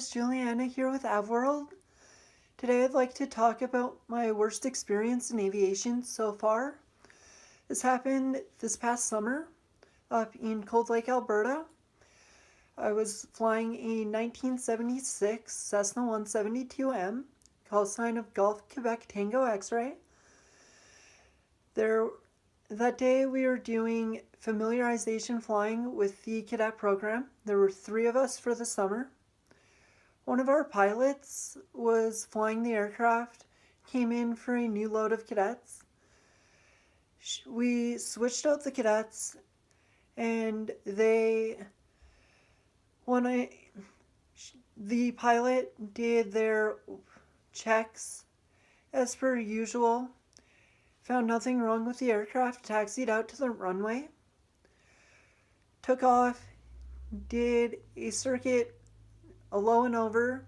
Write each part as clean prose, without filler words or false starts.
guys, Juliana here with AvWorld. Today I'd like to talk about my worst experience in aviation so far. This happened this past summer up in Cold Lake, Alberta. I was flying a 1976 Cessna 172M, call sign of Golf Quebec Tango X-Ray. That day we were doing familiarization flying with the cadet program. There were 3 of us for the summer. One of our pilots was flying the aircraft, came in for a new load of cadets. We switched out the cadets, and the pilot did their checks as per usual, found nothing wrong with the aircraft, taxied out to the runway, took off, did a circuit, a low and over,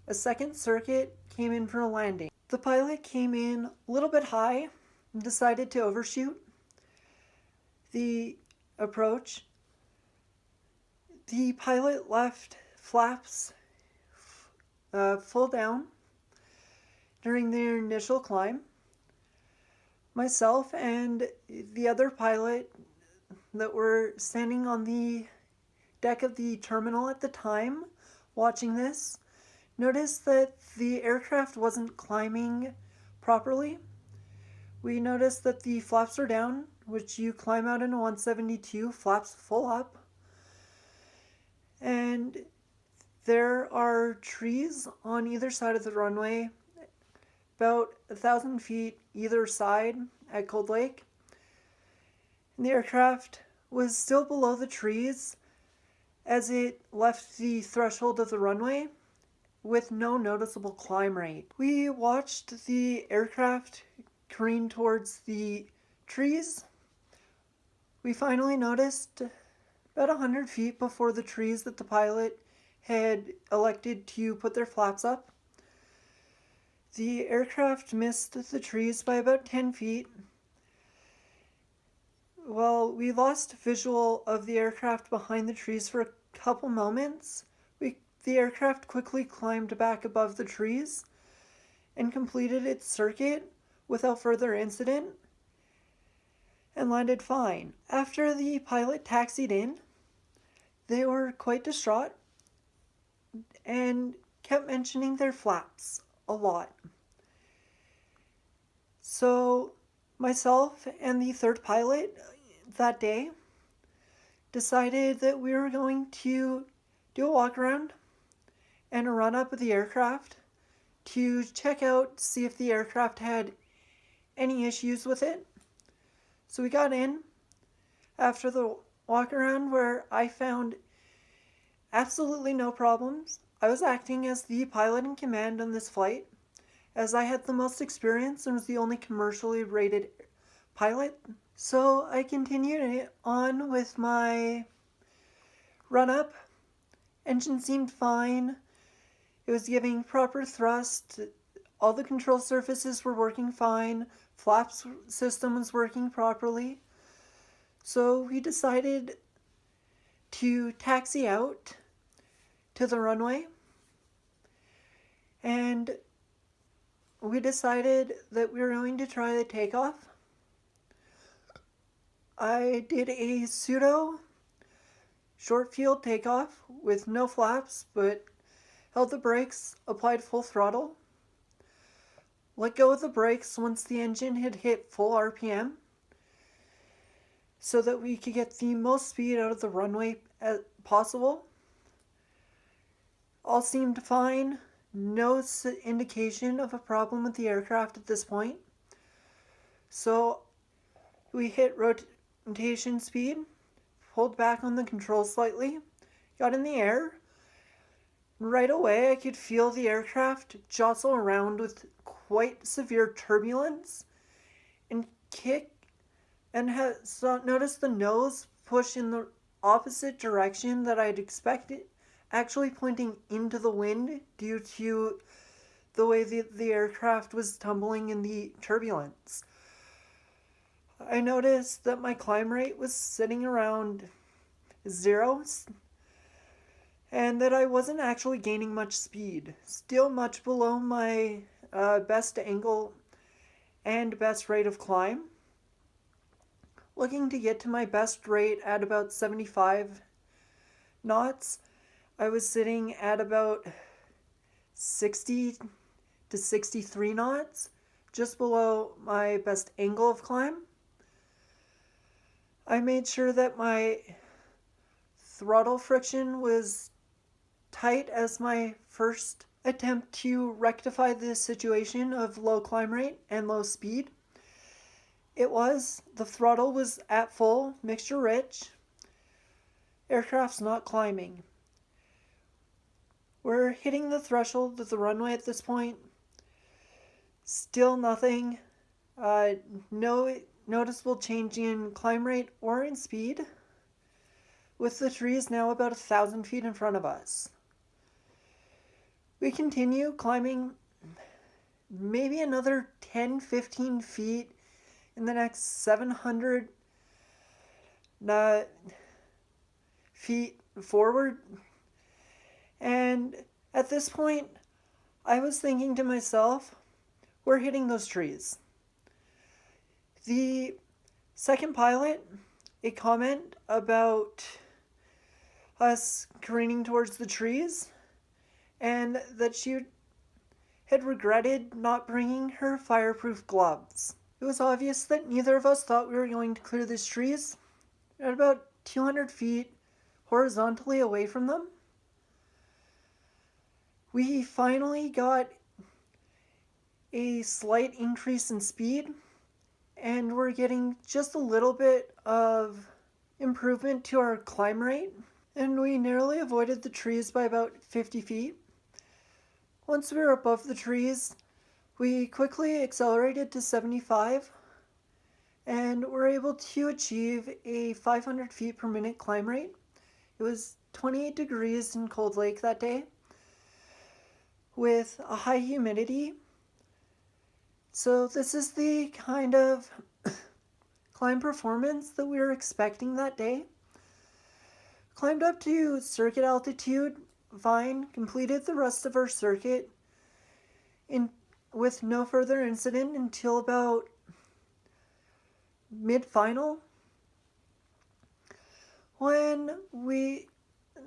a second circuit, came in for a landing. The pilot came in a little bit high and decided to overshoot the approach. The pilot left flaps full down during their initial climb. Myself and the other pilot that were standing on the deck of the terminal at the time watching this noticed that the aircraft wasn't climbing properly. We noticed that the flaps were down, which you climb out in a 172, flaps full up. And there are trees on either side of the runway, about 1,000 feet either side at Cold Lake. And the aircraft was still below the trees as it left the threshold of the runway with no noticeable climb rate. We watched the aircraft careen towards the trees. We finally noticed about 100 feet before the trees that the pilot had elected to put their flaps up. The aircraft missed the trees by about 10 feet. Well, we lost visual of the aircraft behind the trees for a couple moments. The aircraft quickly climbed back above the trees and completed its circuit without further incident and landed fine. After the pilot taxied in, they were quite distraught and kept mentioning their flaps a lot. So myself and the third pilot that day decided that we were going to do a walk around and a run up of the aircraft to check out, see if the aircraft had any issues with it. So we got in after the walk around, where I found absolutely no problems. I was acting as the pilot in command on this flight, as I had the most experience and was the only commercially rated pilot. So I continued on with my run up. Engine seemed fine. It was giving proper thrust. All the control surfaces were working fine. Flaps system was working properly. So we decided to taxi out to the runway. And we decided that we were going to try the takeoff. I did a pseudo short field takeoff with no flaps, but held the brakes, applied full throttle, let go of the brakes once the engine had hit full RPM so that we could get the most speed out of the runway as possible. All seemed fine. No indication of a problem with the aircraft at this point. So we hit rotation speed, pulled back on the controls slightly, got in the air. Right away I could feel the aircraft jostle around with quite severe turbulence and kick, and noticed the nose push in the opposite direction that I'd expected, actually pointing into the wind due to the way the aircraft was tumbling in the turbulence. I noticed that my climb rate was sitting around 0, and that I wasn't actually gaining much speed, still much below my best angle and best rate of climb. Looking to get to my best rate at about 75 knots. I was sitting at about 60 to 63 knots, just below my best angle of climb. I made sure that my throttle friction was tight as my first attempt to rectify this situation of low climb rate and low speed. The throttle was at full, mixture rich. Aircraft's not climbing. We're hitting the threshold of the runway at this point. Still nothing. No noticeable change in climb rate or in speed, with the trees now about 1,000 feet in front of us. We continue climbing maybe another 10-15 feet in the next 700 feet forward. And at this point, I was thinking to myself, we're hitting those trees. The second pilot, a comment about us careening towards the trees, and that she had regretted not bringing her fireproof gloves. It was obvious that neither of us thought we were going to clear these trees. At about 200 feet horizontally away from them, we finally got a slight increase in speed, and we're getting just a little bit of improvement to our climb rate, and we narrowly avoided the trees by about 50 feet. Once we were above the trees, we quickly accelerated to 75 and were able to achieve a 500 feet per minute climb rate. It was 28 degrees in Cold Lake that day with a high humidity. So this is the kind of climb performance that we were expecting that day. Climbed up to circuit altitude, fine, completed the rest of our circuit with no further incident until about mid-final, when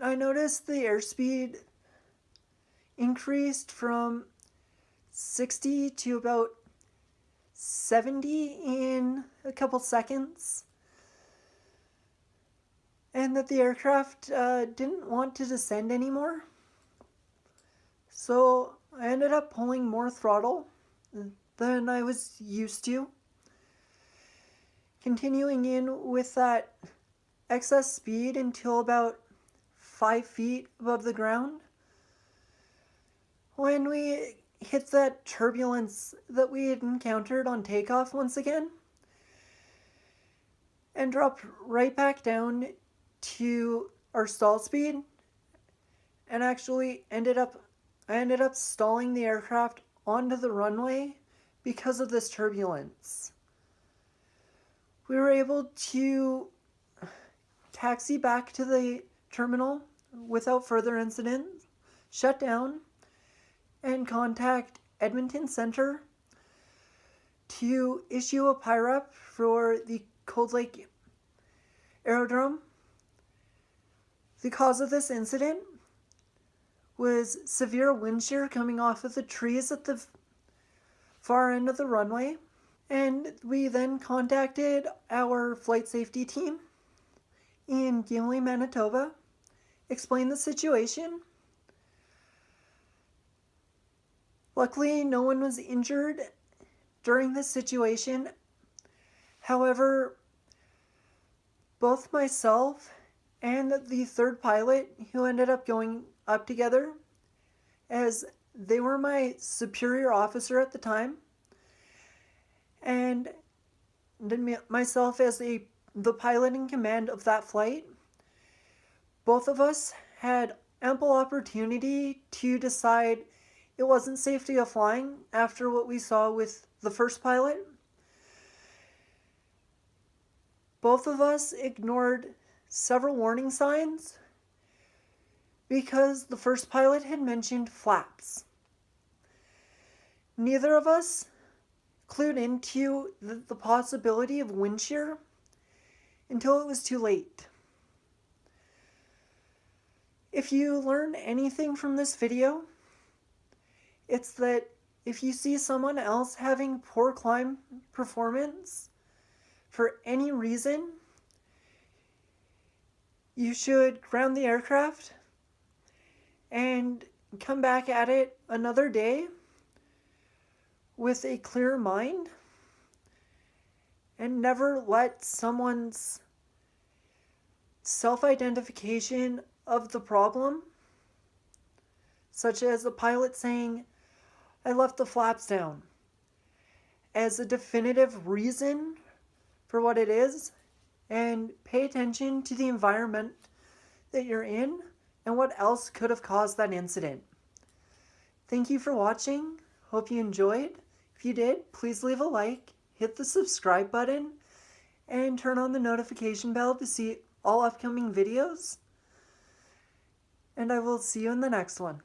I noticed the airspeed increased from 60 to about 70 in a couple seconds, and that the aircraft didn't want to descend anymore. So I ended up pulling more throttle than I was used to, continuing in with that excess speed until about 5 feet above the ground, when we hit that turbulence that we had encountered on takeoff once again, and dropped right back down to our stall speed, and actually I ended up stalling the aircraft onto the runway because of this turbulence. We were able to taxi back to the terminal without further incident, shut down, and contact Edmonton Center to issue a PIREP for the Cold Lake Aerodrome. The cause of this incident was severe wind shear coming off of the trees at the far end of the runway, and we then contacted our flight safety team in Gimli, Manitoba, explained the situation. Luckily, no one was injured during this situation. However, both myself and the third pilot, who ended up going up together, as they were my superior officer at the time, and myself as the pilot in command of that flight, both of us had ample opportunity to decide it wasn't safe to go flying after what we saw with the first pilot. Both of us ignored several warning signs because the first pilot had mentioned flaps. Neither of us clued into the possibility of wind shear until it was too late. If you learn anything from this video, it's that if you see someone else having poor climb performance for any reason, you should ground the aircraft and come back at it another day with a clear mind, and never let someone's self-identification of the problem, such as a pilot saying, "I left the flaps down," as a definitive reason for what it is, and pay attention to the environment that you're in and what else could have caused that incident. Thank you for watching. Hope you enjoyed. If you did, please leave a like, hit the subscribe button, and turn on the notification bell to see all upcoming videos. And I will see you in the next one.